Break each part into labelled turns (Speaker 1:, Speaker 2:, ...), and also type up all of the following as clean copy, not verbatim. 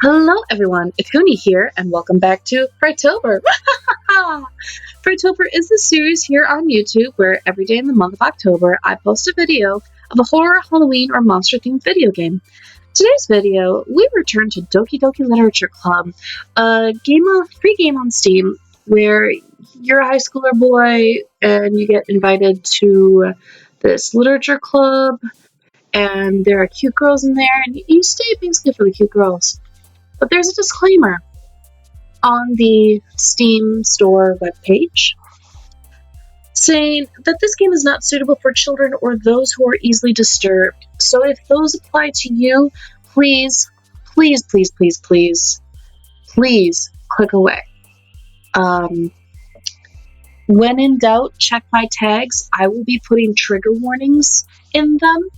Speaker 1: Hello everyone, Ikuni here, and welcome back to Frightober. Frightober is the series here on YouTube where every day in the month of October I post a video of a horror, Halloween, or monster-themed video game. Today's video, we return to Doki Doki Literature Club, a free game on Steam where you're a high schooler boy and you get invited to this literature club, and there are cute girls in there, and you stay basically for the cute girls. But there's a disclaimer on the Steam store webpage saying that this game is not suitable for children or those who are easily disturbed. So if those apply to you, please, please, please, please, please, please click away. When in doubt, check my tags. I will be putting trigger warnings in them.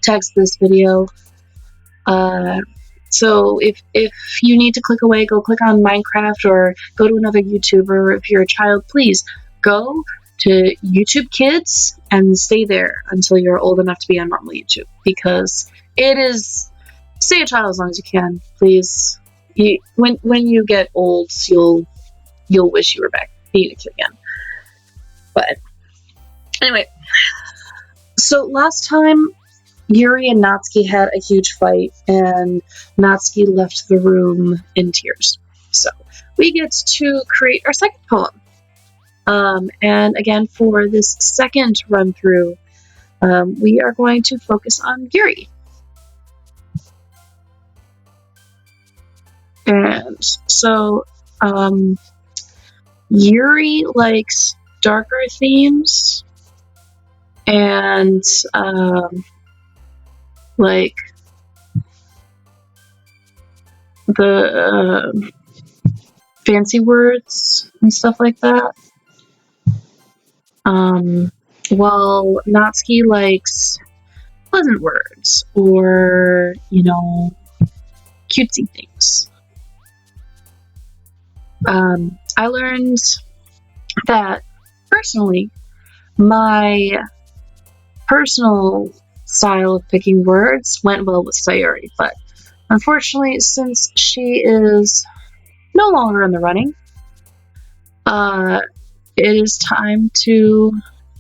Speaker 1: Tags this video. So if you need to click away, go click on Minecraft or go to another YouTuber. If you're a child, please go to YouTube Kids and stay there until you're old enough to be on normal YouTube, because it is, stay a child as long as you can, please. When you get old, you'll wish you were back being a kid again. But anyway, so last time Yuri and Natsuki had a huge fight, and Natsuki left the room in tears. So we get to create our second poem. And again, for this second run through, we are going to focus on Yuri. And so Yuri likes darker themes and like the fancy words and stuff like that. While Natsuki likes pleasant words or, cutesy things. I learned that personally, my personal style of picking words went well with Sayuri, but unfortunately, since she is no longer in the running, it is time to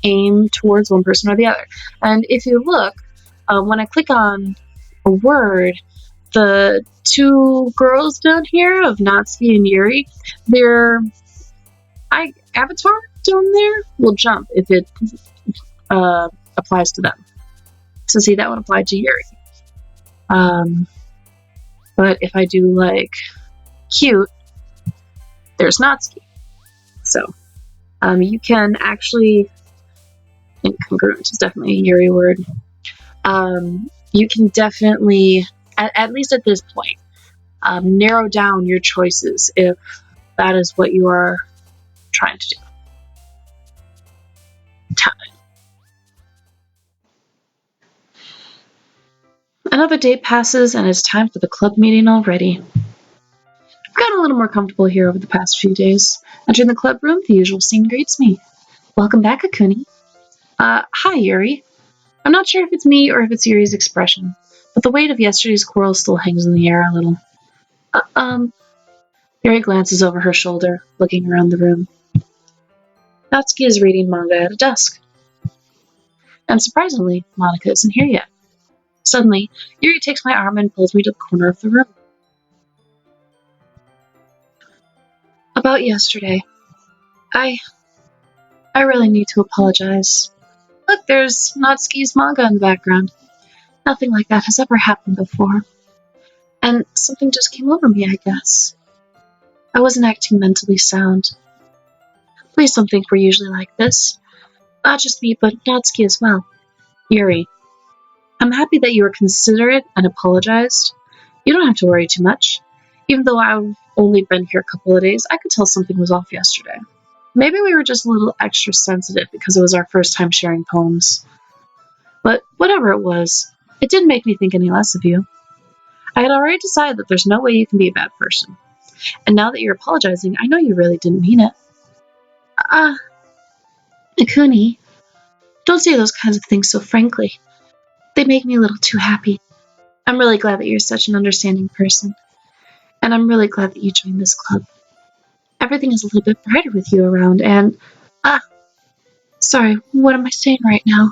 Speaker 1: aim towards one person or the other. And if you look, when I click on a word, the two girls down here of Natsuki and Yuri, their avatar down there will jump if it applies to them. So see, that would apply to Yuri. But if I do like cute, there's Natsuki. So you can actually, incongruent is definitely a Yuri word. You can definitely, at least at this point, narrow down your choices if that is what you are trying to do. Time. Another day passes, and it's time for the club meeting already. I've gotten a little more comfortable here over the past few days. Entering the club room, the usual scene greets me. Welcome back, Ikuni. Hi, Yuri. I'm not sure if it's me or if it's Yuri's expression, but the weight of yesterday's quarrel still hangs in the air a little. Yuri glances over her shoulder, looking around the room. Natsuki is reading manga at a desk. And surprisingly, Monika isn't here yet. Suddenly, Yuri takes my arm and pulls me to the corner of the room. About yesterday, I really need to apologize. Look, there's Natsuki's manga in the background. Nothing like that has ever happened before. And something just came over me, I guess. I wasn't acting mentally sound. Please don't think we're usually like this. Not just me, but Natsuki as well. Yuri, I'm happy that you were considerate and apologized. You don't have to worry too much. Even though I've only been here a couple of days, I could tell something was off yesterday. Maybe we were just a little extra sensitive because it was our first time sharing poems. But whatever it was, it didn't make me think any less of you. I had already decided that there's no way you can be a bad person. And now that you're apologizing, I know you really didn't mean it. Ikuni, don't say those kinds of things so frankly. They make me a little too happy. I'm really glad that you're such an understanding person. And I'm really glad that you joined this club. Everything is a little bit brighter with you around, and... Ah, sorry, what am I saying right now?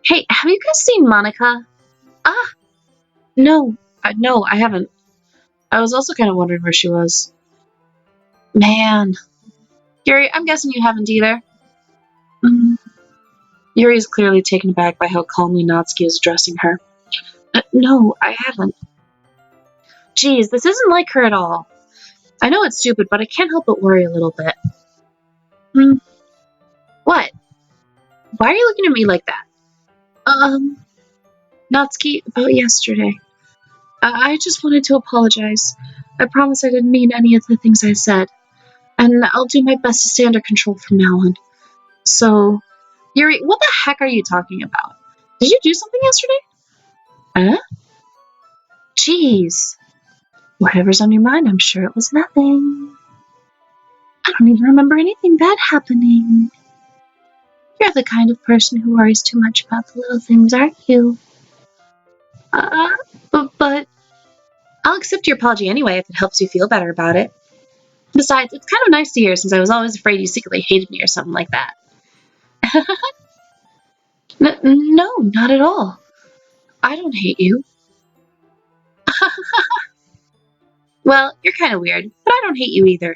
Speaker 1: Hey, have you guys seen Monica? Ah, no. No, I haven't. I was also kind of wondering where she was. Man. Yuri, I'm guessing you haven't either. Mm. Yuri is clearly taken aback by how calmly Natsuki is addressing her. No, I haven't. Geez, this isn't like her at all. I know it's stupid, but I can't help but worry a little bit. What? Why are you looking at me like that? Natsuki, about yesterday. I just wanted to apologize. I promise I didn't mean any of the things I said. And I'll do my best to stay under control from now on. So, Yuri, what the heck are you talking about? Did you do something yesterday? Huh? Jeez. Whatever's on your mind, I'm sure it was nothing. I don't even remember anything bad happening. You're the kind of person who worries too much about the little things, aren't you? Uh, but I'll accept your apology anyway if it helps you feel better about it. Besides, it's kind of nice to hear since I was always afraid you secretly hated me or something like that. No, not at all. I don't hate you. Well, you're kind of weird, but I don't hate you either.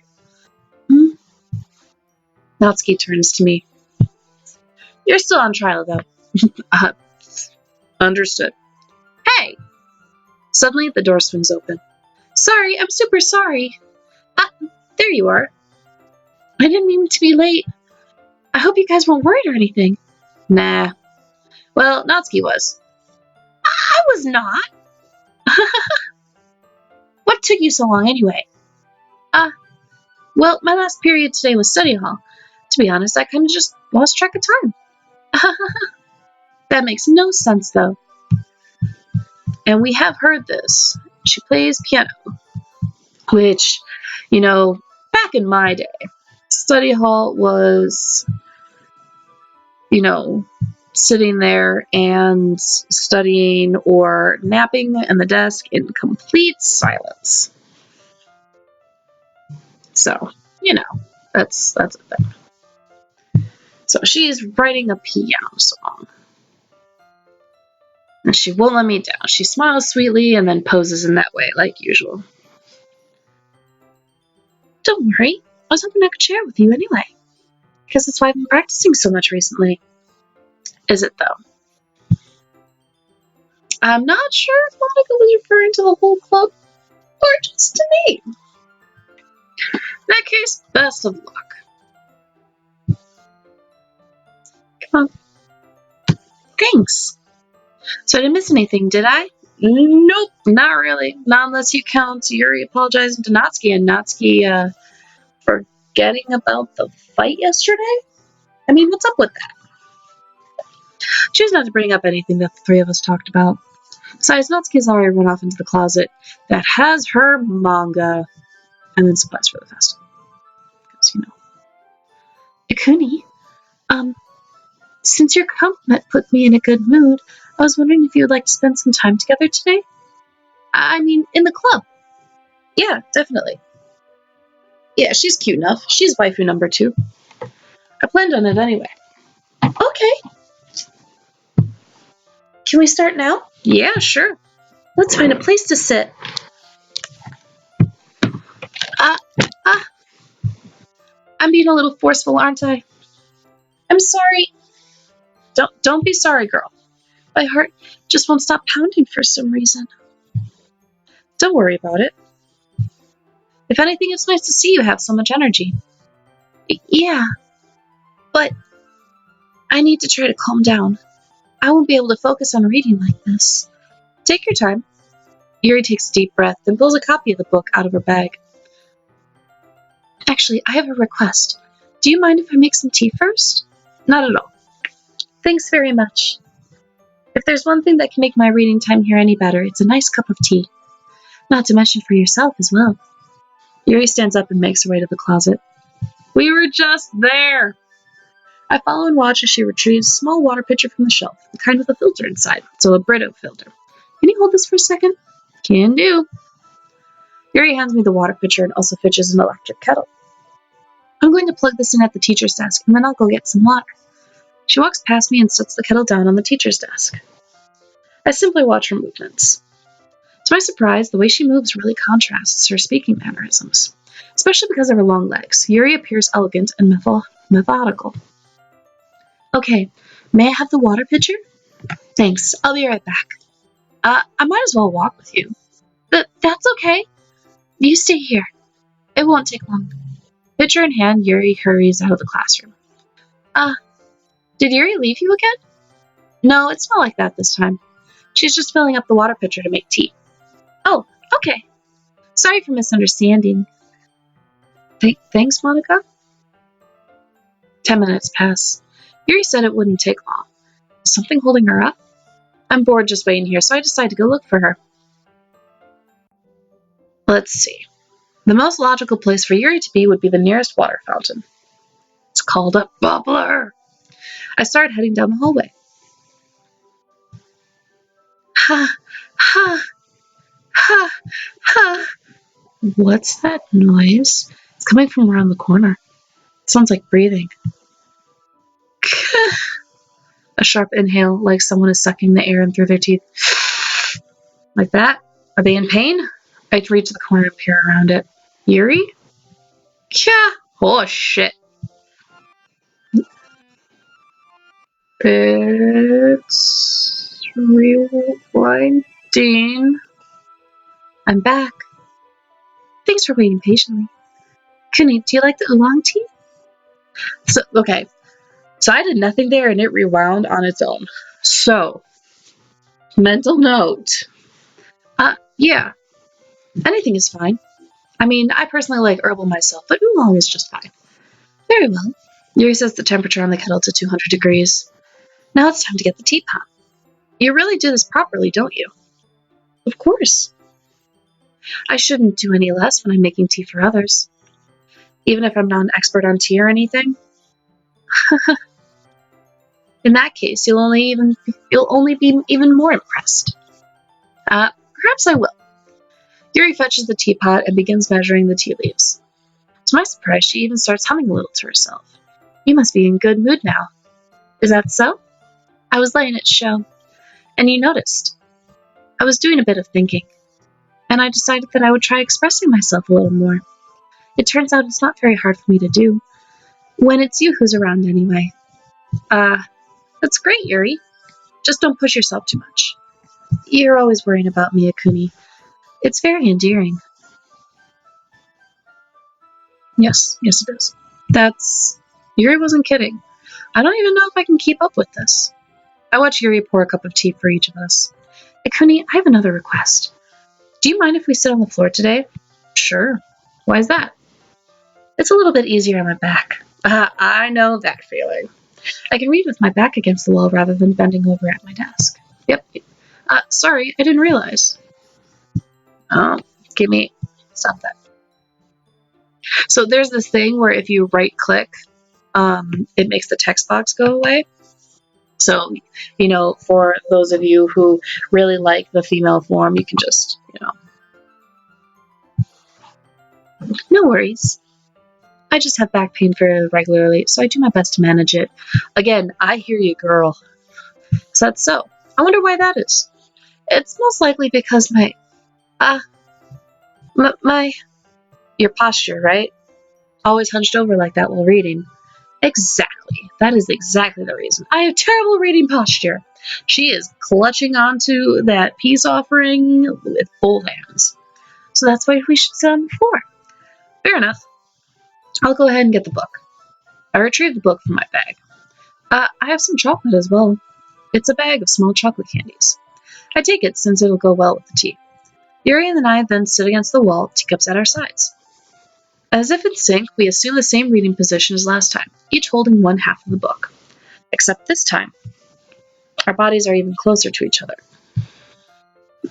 Speaker 1: Hmm? Natsuki turns to me. You're still on trial, though. uh, Understood. Hey! Suddenly, the door swings open. Sorry, I'm super sorry. Ah, there you are. I didn't mean to be late. I hope you guys weren't worried or anything. Nah. Well, Natsuki was. I was not. What took you so long anyway? Well, my last period today was study hall. To be honest, I kind of just lost track of time. That makes no sense, though. And we have heard this. She plays piano. Which, back in my day, study hall was, sitting there and studying or napping in the desk in complete silence. So, that's a thing. So she's writing a piano song. And she won't let me down. She smiles sweetly and then poses in that way, like usual. Don't worry. I was hoping I could share it with you anyway. Because that's why I've been practicing so much recently. Is it, though? I'm not sure if Monica was referring to the whole club or just to me. In that case, best of luck. Come on. Thanks. So I didn't miss anything, did I? Nope, not really. Not unless you count Yuri apologizing to Natsuki and Natsuki forgetting about the fight yesterday? I mean, what's up with that? Choose not to bring up anything that the three of us talked about. Besides, Natsuki's already run off into the closet that has her manga and then supplies for the festival. Because, Ikuni, since your compliment put me in a good mood, I was wondering if you would like to spend some time together today? I mean, in the club. Yeah, definitely. Yeah, she's cute enough. She's waifu number 2. I planned on it anyway. Okay. Can we start now? Yeah, sure. Let's find a place to sit. I'm being a little forceful, aren't I? I'm sorry. Don't be sorry, girl. My heart just won't stop pounding for some reason. Don't worry about it. If anything, it's nice to see you have so much energy. Yeah, but I need to try to calm down. I won't be able to focus on reading like this. Take your time. Yuri takes a deep breath and pulls a copy of the book out of her bag. Actually, I have a request. Do you mind if I make some tea first? Not at all. Thanks very much. If there's one thing that can make my reading time here any better, it's a nice cup of tea. Not to mention for yourself as well. Yuri stands up and makes her way to the closet. We were just there! I follow and watch as she retrieves a small water pitcher from the shelf, the kind with a filter inside, so a Brito filter. Can you hold this for a second? Can do. Yuri hands me the water pitcher and also fetches an electric kettle. I'm going to plug this in at the teacher's desk, and then I'll go get some water. She walks past me and sets the kettle down on the teacher's desk. I simply watch her movements. To my surprise, the way she moves really contrasts her speaking mannerisms. Especially because of her long legs, Yuri appears elegant and methodical. Okay, may I have the water pitcher? Thanks, I'll be right back. I might as well walk with you. That's okay. You stay here. It won't take long. Pitcher in hand, Yuri hurries out of the classroom. Did Yuri leave you again? No, it's not like that this time. She's just filling up the water pitcher to make tea. Oh, okay. Sorry for misunderstanding. Thanks, Monica? 10 minutes pass. Yuri said it wouldn't take long. Is something holding her up? I'm bored just waiting here, so I decide to go look for her. Let's see. The most logical place for Yuri to be would be the nearest water fountain. It's called a bubbler. I start heading down the hallway. Ha, ha, ha, ha. What's that noise? It's coming from around the corner. It sounds like breathing. A sharp inhale, like someone is sucking the air in through their teeth. Like that? Are they in pain? I reach the corner and peer around it. Yuri? Kya! Oh, shit. It's rewinding. I'm back. Thanks for waiting patiently. Ikuni, do you like the oolong tea? So I did nothing there and it rewound on its own. So, mental note. Yeah. Anything is fine. I mean, I personally like herbal myself, but oolong is just fine. Very well. Yuri sets the temperature on the kettle to 200 degrees. Now it's time to get the teapot. You really do this properly, don't you? Of course. I shouldn't do any less when I'm making tea for others. Even if I'm not an expert on tea or anything. In that case, you'll only be even more impressed. Perhaps I will. Yuri fetches the teapot and begins measuring the tea leaves. To my surprise, she even starts humming a little to herself. You must be in good mood now. Is that so? I was letting it show. And you noticed. I was doing a bit of thinking. And I decided that I would try expressing myself a little more. It turns out it's not very hard for me to do. When it's you who's around anyway. That's great, Yuri. Just don't push yourself too much. You're always worrying about me, Ikuni. It's very endearing. Yes, it is. Yuri wasn't kidding. I don't even know if I can keep up with this. I watch Yuri pour a cup of tea for each of us. Ikuni, I have another request. Do you mind if we sit on the floor today? Sure. Why is that? It's a little bit easier on my back. I know that feeling. I can read with my back against the wall rather than bending over at my desk. Yep. Sorry, I didn't realize. Oh, stop that. So there's this thing where if you right click, it makes the text box go away. So, for those of you who really like the female form, you can just, No worries. I just have back pain fairly regularly, so I do my best to manage it. Again, I hear you, girl. Is that so? I wonder why that is. It's most likely because your posture, right? Always hunched over like that while reading. Exactly. That is exactly the reason. I have terrible reading posture. She is clutching onto that peace offering with both hands. So that's why we should sit on the floor. Fair enough. I'll go ahead and get the book. I retrieve the book from my bag. I have some chocolate as well. It's a bag of small chocolate candies. I take it since it'll go well with the tea. Yuri and I then sit against the wall, teacups at our sides. As if in sync, we assume the same reading position as last time, each holding one half of the book. Except this time, our bodies are even closer to each other.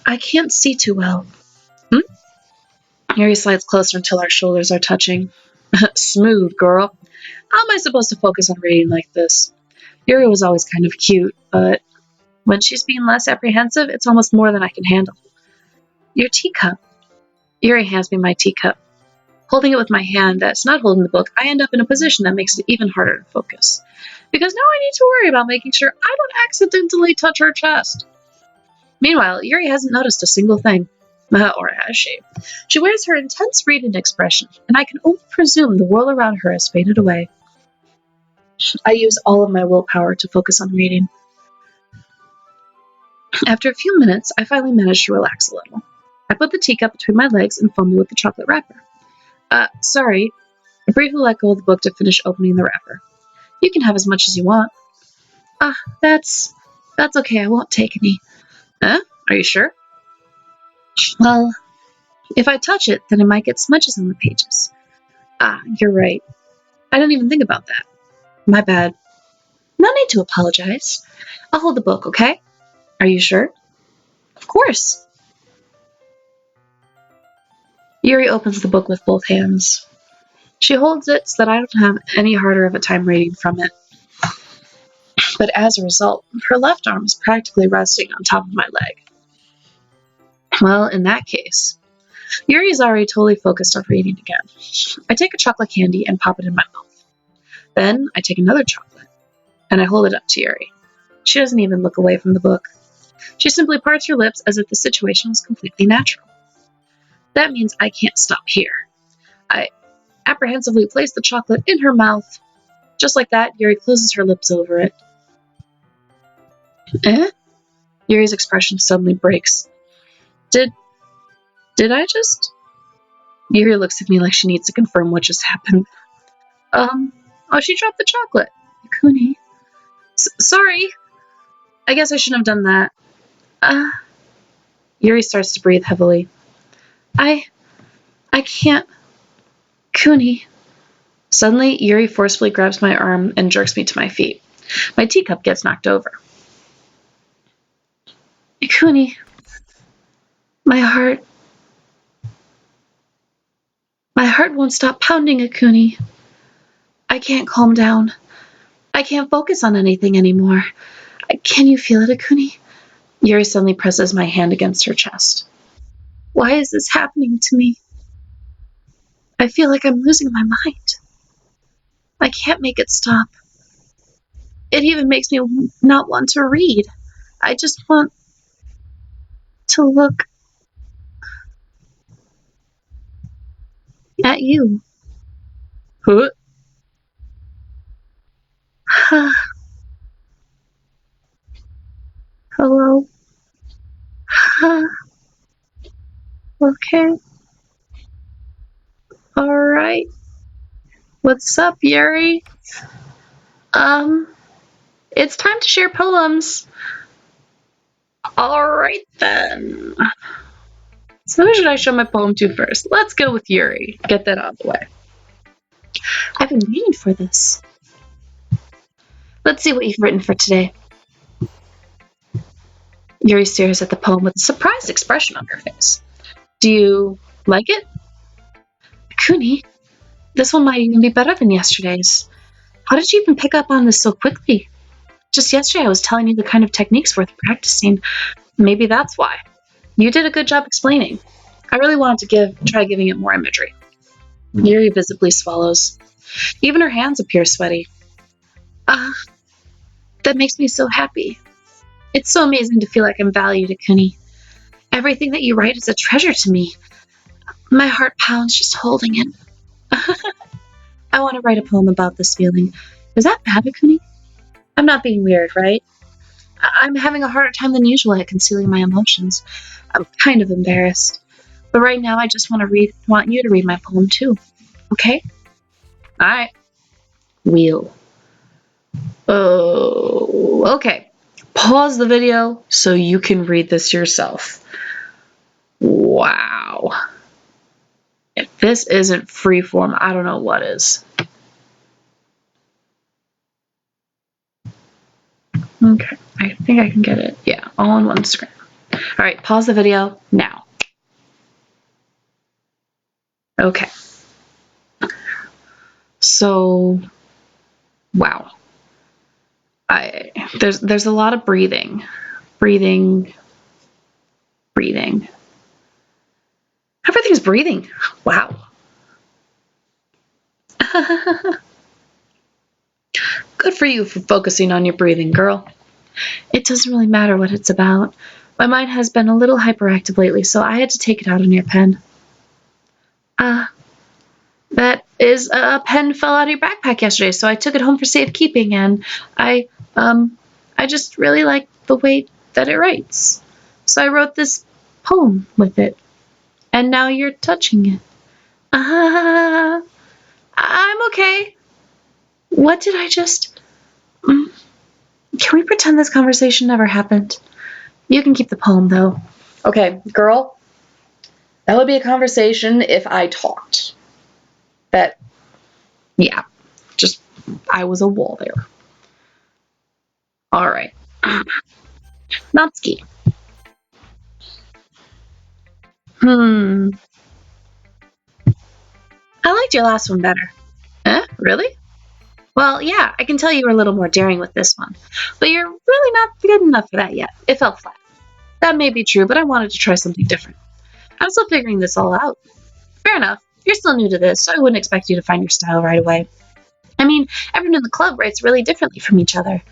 Speaker 1: I can't see too well. Yuri slides closer until our shoulders are touching. Smooth, girl. How am I supposed to focus on reading like this? Yuri was always kind of cute, but When she's being less apprehensive, it's almost more than I can handle. Your teacup. Yuri hands me my teacup. Holding it with my hand that's not holding the book, I end up in a position that makes it even harder to focus. Because now I need to worry about making sure I don't accidentally touch her chest. Meanwhile, Yuri hasn't noticed a single thing. Or has she? She wears her intense reading expression, and I can only presume the world around her has faded away. I use all of my willpower to focus on reading. After a few minutes, I finally manage to relax a little. I put the teacup between my legs and fumble with the chocolate wrapper. Sorry. I briefly let go of the book to finish opening the wrapper. You can have as much as you want. That's okay. I won't take any. Huh? Are you sure? Well, if I touch it, then it might get smudges on the pages. You're right. I didn't even think about that. My bad. No need to apologize. I'll hold the book, okay? Are you sure? Of course. Yuri opens the book with both hands. She holds it so that I don't have any harder of a time reading from it. But as a result, her left arm is practically resting on top of my leg. Well, in that case, Yuri's already totally focused on reading again. I take a chocolate candy and pop it in my mouth. Then I take another chocolate, and I hold it up to Yuri. She doesn't even look away from the book. She simply parts her lips as if the situation was completely natural. That means I can't stop here. I apprehensively place the chocolate in her mouth. Just like that, Yuri closes her lips over it. Eh? Yuri's expression suddenly breaks. Did I just? Yuri looks at me like she needs to confirm what just happened. She dropped the chocolate. Ikuni. Sorry. I guess I shouldn't have done that. Yuri starts to breathe heavily. I can't. Kuni. Suddenly, Yuri forcefully grabs my arm and jerks me to my feet. My teacup gets knocked over. Ikuni. My heart won't stop pounding, Ikuni. I can't calm down. I can't focus on anything anymore. Can you feel it, Ikuni? Yuri suddenly presses my hand against her chest. Why is this happening to me? I feel like I'm losing my mind. I can't make it stop. It even makes me not want to read. I just want to look at you. Huh? Hello? Okay. Alright. What's up, Yuri? It's time to share poems. Alright then. So who should I show my poem to first? Let's go with Yuri. Get that out of the way. I've been waiting for this. Let's see what you've written for today. Yuri stares at the poem with a surprised expression on her face. Do you like it? Kuni, this one might even be better than yesterday's. How did you even pick up on this so quickly? Just yesterday I was telling you the kind of techniques worth practicing. Maybe that's why. You did a good job explaining. I really wanted to try giving it more imagery. Yuri visibly swallows. Even her hands appear sweaty. That makes me so happy. It's so amazing to feel like I'm valued, Ikuni. Everything that you write is a treasure to me. My heart pounds just holding it. I want to write a poem about this feeling. Is that bad, Ikuni? I'm not being weird, right? I'm having a harder time than usual at concealing my emotions. I'm kind of embarrassed. But right now I just want you to read my poem too. Okay? Alright. Wheel. Oh, okay. Pause the video so you can read this yourself. Wow. If this isn't freeform, I don't know what is. Okay, I think I can get it. Yeah, all on one screen. All right, pause the video now. Okay. So, wow. There's a lot of breathing. breathing. Everything's breathing. Wow. Good for you for focusing on your breathing, girl. It doesn't really matter what it's about. My mind has been a little hyperactive lately, so I had to take it out on your pen. That is a pen fell out of your backpack yesterday, so I took it home for safekeeping, and I just really like the way that it writes. So I wrote this poem with it, and now you're touching it. I'm okay. What did I just... Can we pretend this conversation never happened? You can keep the poem, though. Okay, girl. That would be a conversation if I talked. Just, I was a wall there. All right. Natsuki. I liked your last one better. Really? Well, yeah, I can tell you were a little more daring with this one. But you're really not good enough for that yet. It felt flat. That may be true, but I wanted to try something different. I'm still figuring this all out. Fair enough. You're still new to this, so I wouldn't expect you to find your style right away. I mean, everyone in the club writes really differently from each other.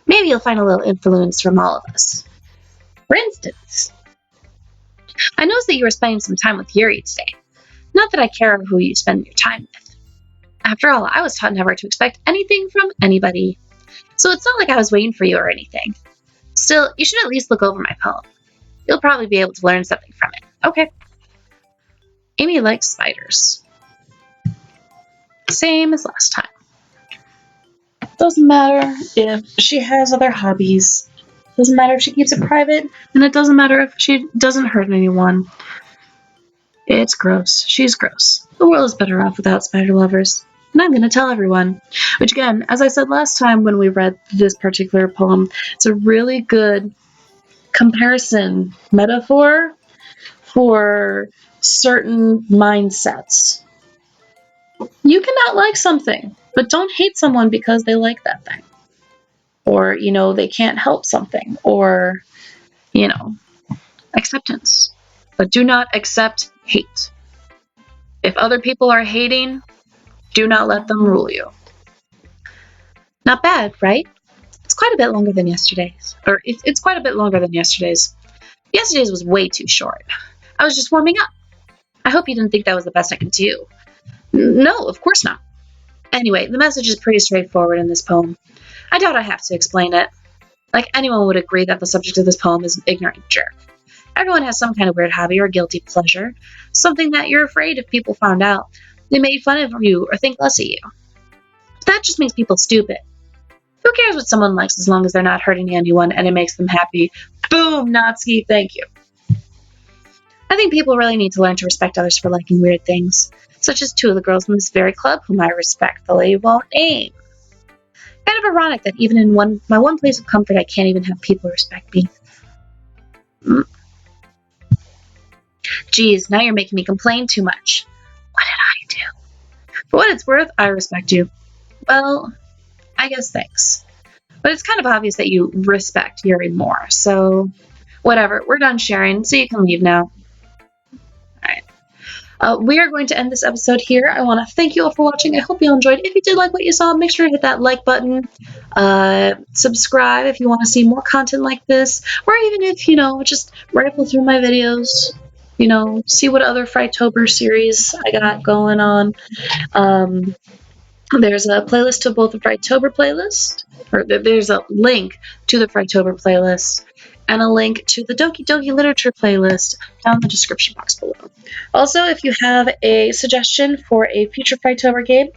Speaker 1: Maybe you'll find a little influence from all of us. For instance, I noticed that you were spending some time with Yuri today. Not that I care who you spend your time with. After all, I was taught never to expect anything from anybody. So it's not like I was waiting for you or anything. Still, you should at least look over my poem. You'll probably be able to learn something from it. Okay. Amy likes spiders. Same as last time. Doesn't matter if she has other hobbies. Doesn't matter if she keeps it private, and it doesn't matter if she doesn't hurt anyone. It's gross. She's gross. The world is better off without spider lovers. And I'm going to tell everyone. Which again, as I said last time when we read this particular poem, it's a really good comparison metaphor for certain mindsets. You cannot like something, but don't hate someone because they like that thing. Or, they can't help something. Or, acceptance. But do not accept hate. If other people are hating, do not let them rule you. Not bad, right? It's quite a bit longer than yesterday's. Or it's quite a bit longer than yesterday's. Yesterday's was way too short. I was just warming up. I hope you didn't think that was the best I could do. No, of course not. Anyway, the message is pretty straightforward in this poem. I doubt I have to explain it. Like, anyone would agree that the subject of this poem is an ignorant jerk. Everyone has some kind of weird hobby or guilty pleasure. Something that you're afraid if people found out, they made fun of you or think less of you. But that just makes people stupid. Who cares what someone likes as long as they're not hurting anyone and it makes them happy? Boom, Natsuki, thank you. I think people really need to learn to respect others for liking weird things, such as two of the girls in this very club whom I respectfully won't name. Kind of ironic that even in my one place of comfort, I can't even have people respect me. Geez, now you're making me complain too much. What did I do? For what it's worth, I respect you. Well, I guess thanks. But it's kind of obvious that you respect Yuri more, so whatever. We're done sharing, so you can leave now. Alright. We are going to end this episode here. I want to thank you all for watching. I hope you all enjoyed. If you did like what you saw, make sure to hit that like button. Subscribe if you want to see more content like this. Or even if, just rifle through my videos. See what other Frightober series I got going on. There's a playlist to both the Frightober playlist, or there's a link to the Frightober playlist, and a link to the Doki Doki Literature playlist down in the description box below. Also, if you have a suggestion for a future Frightober game,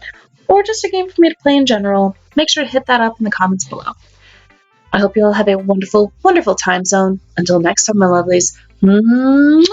Speaker 1: or just a game for me to play in general, make sure to hit that up in the comments below. I hope you all have a wonderful, wonderful time zone. Until next time, my lovelies. Mwah!